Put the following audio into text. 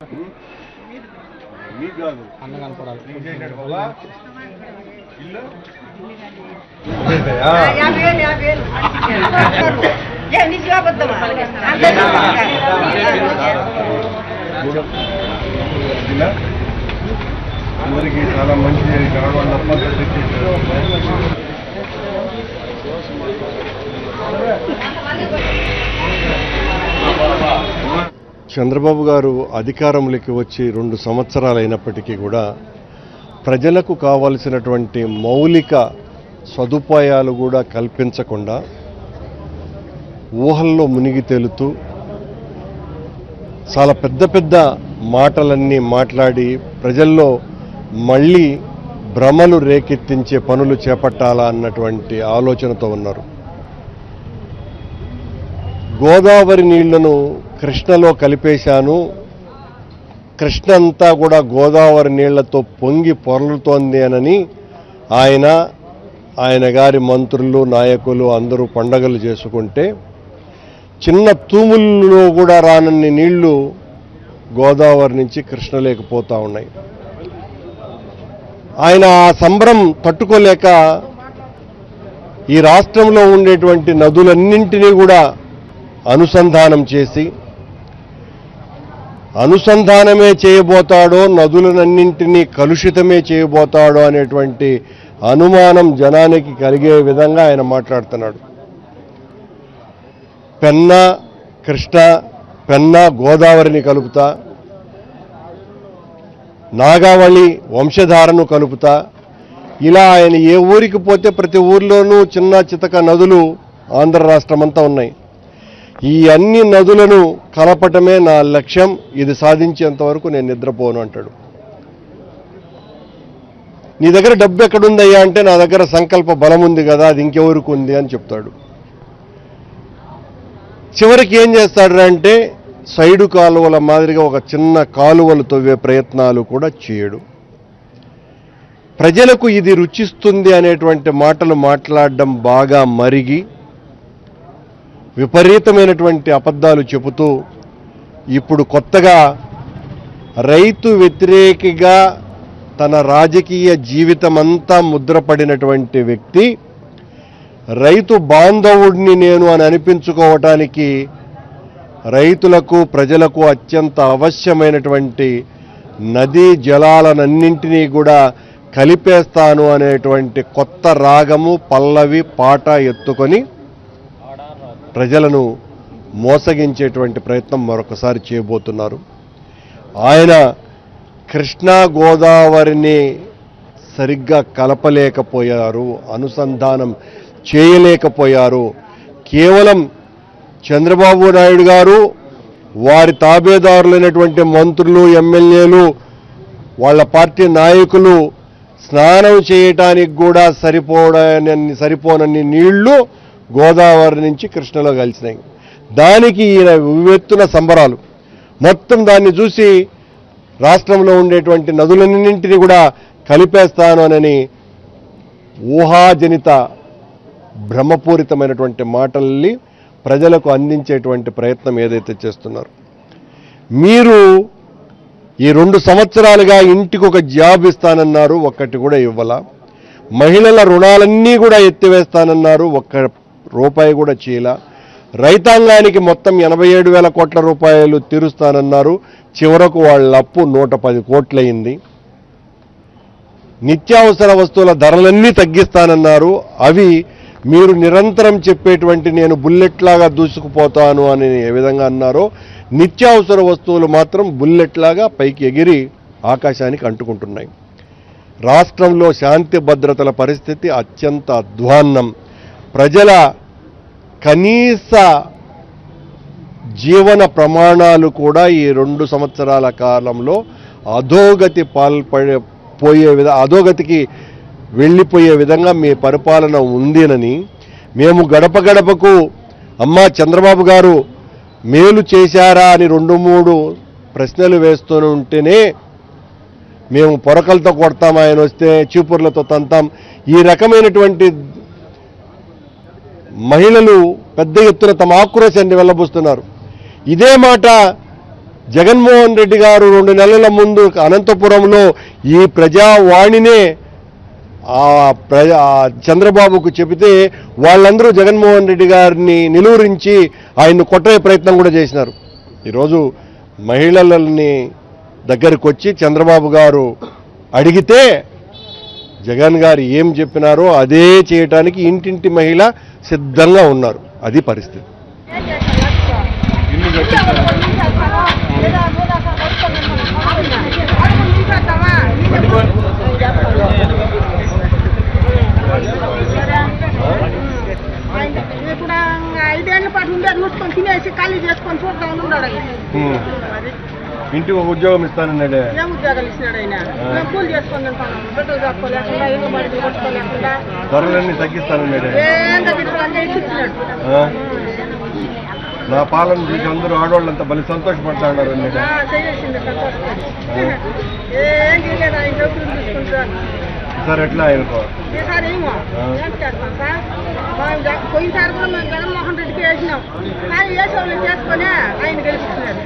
అన్న కనపడాలి. అందరికీ చాలా మంచి చంద్రబాబు గారు అధికారంలోకి వచ్చి 2 సంవత్సరాలు అయినప్పటికీ కూడా ప్రజలకు కావాల్సినటువంటి మౌలిక సదుపాయాలు కూడా కల్పించకుండా ఊహల్లో మునిగి తేలుతూ చాలా పెద్ద పెద్ద మాటలన్నీ మాట్లాడి ప్రజల్లో మళ్ళీ భ్రమలు రేకెత్తించే పనులు చేపట్టాలా అన్నటువంటి ఆలోచనతో ఉన్నారు. గోదావరి నీళ్లను కృష్ణలో కలిపేశాను, కృష్ణ అంతా కూడా గోదావరి నీళ్లతో పొంగి పొరలుతోంది అని ఆయన గారి మంత్రులు నాయకులు అందరూ పండగలు చేసుకుంటే చిన్న తూముల్లో కూడా రానన్ని నీళ్లు గోదావరి నుంచి కృష్ణలోకి పోతా ఉన్నాయి. ఆయన ఆ సంబరం తట్టుకోలేక ఈ రాష్ట్రంలో ఉండేటువంటి నదులన్నింటినీ కూడా అనుసంధానం చేసి అనుసంధానమే చేయబోతాడో నదులన్నింటినీ కలుషితమే చేయబోతాడో అనేటువంటి అనుమానం జనానికి కలిగే విధంగా ఆయన మాట్లాడుతున్నాడు. పెన్నా కృష్ణ, పెన్నా గోదావరిని కలుపుతా, నాగావళి వంశధారను కలుపుతా, ఇలా ఆయన ఏ ఊరికి పోతే ప్రతి ఊర్లోనూ చిన్న చితక నదులు ఆంధ్ర రాష్ట్రమంతా ఉన్నాయి. ఈ అన్ని నదులను కలపటమే నా లక్ష్యం, ఇది సాధించేంత వరకు నేను నిద్రపోను అంటాడు. నీ దగ్గర డబ్బు ఎక్కడుందయ్యా అంటే నా దగ్గర సంకల్ప బలం ఉంది కదా, అది ఇంకెవరికి ఉంది అని చెప్తాడు. చివరికి ఏం చేస్తాడు అంటే సైడు కాలువల మాదిరిగా ఒక చిన్న కాలువలు తవ్వే ప్రయత్నాలు కూడా చేయడు. ప్రజలకు ఇది రుచిస్తుంది అనేటువంటి మాటలు మాట్లాడడం బాగా మరిగి విపరీతమైనటువంటి అబద్ధాలు చెబుతూ ఇప్పుడు కొత్తగా రైతు వ్యతిరేకిగా తన రాజకీయ జీవితమంతా ముద్రపడినటువంటి వ్యక్తి రైతు బాంధవుడిని నేను అని అనిపించుకోవటానికి రైతులకు ప్రజలకు అత్యంత అవశ్యమైనటువంటి నదీ జలాలనన్నింటినీ కూడా కలిపేస్తాను అనేటువంటి కొత్త రాగము పల్లవి పాట ఎత్తుకొని ప్రజలను మోసగించేటువంటి ప్రయత్నం మరొకసారి చేయబోతున్నారు. ఆయన కృష్ణా గోదావరిని సరిగ్గా కలపలేకపోయారు, అనుసంధానం చేయలేకపోయారు. కేవలం చంద్రబాబు నాయుడు గారు వారి తాబేదారులైనటువంటి మంత్రులు, ఎమ్మెల్యేలు, వాళ్ళ పార్టీ నాయకులు స్నానం చేయటానికి కూడా సరిపోనన్ని నీళ్లు గోదావరి నుంచి కృష్ణలో కలిసినాయి. దానికి ఈయన ఉవ్వెత్తున సంబరాలు. మొత్తం దాన్ని చూసి రాష్ట్రంలో ఉండేటువంటి నదులన్నింటినీ కూడా కలిపేస్తాను అని ఊహాజనిత భ్రమపూరితమైనటువంటి మాటల్ని ప్రజలకు అందించేటువంటి ప్రయత్నం ఏదైతే చేస్తున్నారు. మీరు ఈ 2 సంవత్సరాలుగా ఇంటికి ఒక జాబ్ ఇస్తానన్నారు, ఒక్కటి కూడా ఇవ్వాల. మహిళల రుణాలన్నీ కూడా ఎత్తివేస్తానన్నారు, ఒక్క రూపాయి కూడా చేయలా. రైతాంగానికి మొత్తం 87,000 కోట్ల రూపాయలు తీరుస్తానన్నారు, చివరకు వాళ్ళ అప్పు 110 కోట్లయింది. నిత్యావసర వస్తువుల ధరలన్నీ తగ్గిస్తానన్నారు, అవి మీరు నిరంతరం చెప్పేటువంటి నేను బుల్లెట్ లాగా దూసుకుపోతాను అని ఏ విధంగా అన్నారో నిత్యావసర వస్తువులు మాత్రం బుల్లెట్ లాగా పైకి ఎగిరి ఆకాశానికి అంటుకుంటున్నాయి. రాష్ట్రంలో శాంతి భద్రతల పరిస్థితి అత్యంత అధ్వాన్నం. ప్రజల కనీస జీవన ప్రమాణాలు కూడా ఈ 2 సంవత్సరాల కాలంలో అధోగతికి వెళ్ళిపోయే విధంగా మీ పరిపాలన ఉందినని మేము గడప గడపకు అమ్మా చంద్రబాబు గారు మేలు చేశారా అని 2-3 ప్రశ్నలు వేస్తూనే ఉంటేనే మేము పొరకలతో కొడతాం, ఆయన వస్తే చీపుర్లతో తంతాం, ఈ రకమైనటువంటి మహిళలు పెద్ద ఎత్తున తమ ఆక్రోశాన్ని వెళ్లబోస్తున్నారు. ఇదే మాట జగన్మోహన్ రెడ్డి గారు 2 నెలల ముందు అనంతపురంలో ఈ ప్రజావాణినే చంద్రబాబుకు చెబితే వాళ్ళందరూ జగన్మోహన్ రెడ్డి గారిని నిలువరించి ఆయన్ను కొట్టే ప్రయత్నం కూడా చేసినారు. ఈరోజు మహిళలని దగ్గరికి వచ్చి చంద్రబాబు గారు అడిగితే జగన్ గారు ఏం చెప్పినారో అదే చేయటానికి ఇంటింటి మహిళ సిద్ధంగా ఉన్నారు. అది పరిస్థితి. ఇల్లు కట్టించారు. ఇప్పుడు 5 ఏళ్ల పాటు ఉండేది మూసుకొని తినేసి ఖాళీ చేసుకొని చూడతా ఉన్నాడు. ఇంటికి ఒక ఉద్యోగం ఇస్తానన్నాడే. ఏం ఉద్యోగాలు ఇచ్చినాడు ఆయన? మేము కూలి చేసుకొని తింటాను, పెట్రోల్ చేసుకోలేకుండా ఇల్లు బడికి కొట్టుకోలేకుండా ధరలన్నీ తగ్గిస్తానన్నాడే. ఏం తగ్గించాలంటే ఇచ్చినాడు. నా పాలన చూసి అందరూ ఆడవాళ్ళంతా బలి సంతోషపడతా ఉన్నారు. చేసింది సంతోషం. ఏం చేయలేదు ఆయన డబ్బులు తీసుకుంటారు సార్. ఎట్లా ఆయనకో ఈసారి ఏమో ఏం చేస్తాం సార్. పోయినసారి కూడా మేము జగన్మోహన్ రెడ్డికి వేసినాం, కానీ వేసే వాళ్ళు చేసుకొని ఆయన గెలిపిస్తున్నారు.